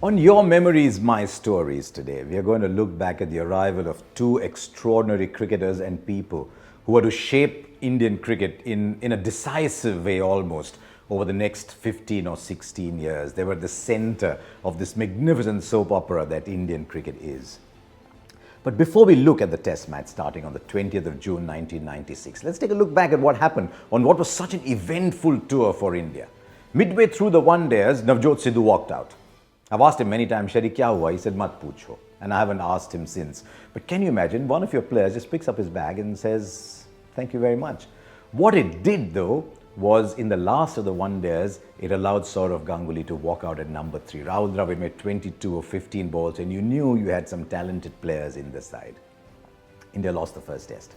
On Your Memories, My Stories today, we are going to look back at the arrival of two extraordinary cricketers and people who are to shape Indian cricket in a decisive way almost over the next 15 or 16 years. They were at the center of this magnificent soap opera that Indian cricket is. But before we look at the test match starting on the 20th of June 1996, let's take a look back at what happened on what was such an eventful tour for India. Midway through the one-dayers, Navjot Sidhu walked out. I've asked him many times, Shari, kya hua? He said, mat poocho. And I haven't asked him since. But can you imagine, one of your players just picks up his bag and says, thank you very much. What it did though, was in the last of the one-dayers, it allowed Sourav Ganguly to walk out at number 3. Rahul Dravid made 22 or 15 balls and you knew you had some talented players in the side. India lost the first test.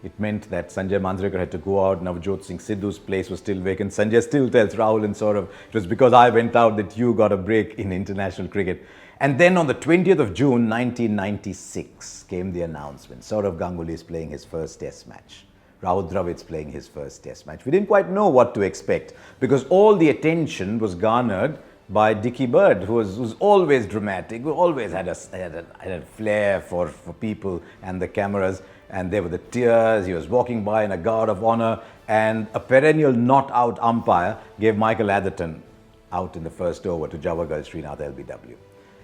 It meant that Sanjay Manjrekar had to go out. Navjot Singh Sidhu's place was still vacant. Sanjay still tells Rahul and Sourav, it was because I went out that you got a break in international cricket. And then on the 20th of June 1996 came the announcement. Sourav Ganguly is playing his first test match. Rahul Dravid's playing his first test match. We didn't quite know what to expect because all the attention was garnered by Dickie Bird, who was always dramatic, who always had a flair for people and the cameras. And there were the tears, he was walking by in a guard of honor, and a perennial not-out umpire gave Michael Atherton out in the first over to Javagal Srinath LBW.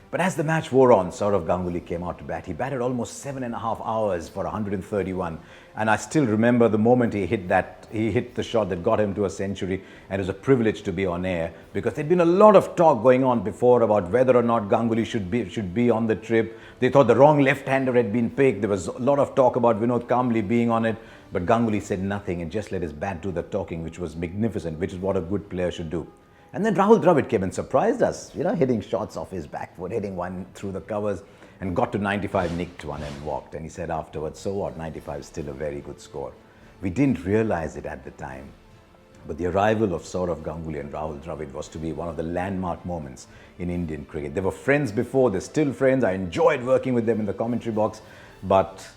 But as the match wore on, Sourav Ganguly came out to bat. He batted almost 7.5 hours for 131. And I still remember the moment he hit the shot that got him to a century. And it was a privilege to be on air because there'd been a lot of talk going on before about whether or not Ganguly should be on the trip. They thought the wrong left-hander had been picked. There was a lot of talk about Vinod Kambli being on it. But Ganguly said nothing and just let his bat do the talking, which was magnificent, which is what a good player should do. And then Rahul Dravid came and surprised us, hitting shots off his back foot, hitting one through the covers and got to 95, nicked one and walked. And he said afterwards, so what, 95 is still a very good score. We didn't realize it at the time. But the arrival of Sourav Ganguly and Rahul Dravid was to be one of the landmark moments in Indian cricket. They were friends before, they're still friends. I enjoyed working with them in the commentary box. But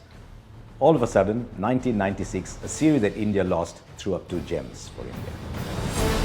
all of a sudden, 1996, a series that India lost threw up two gems for India.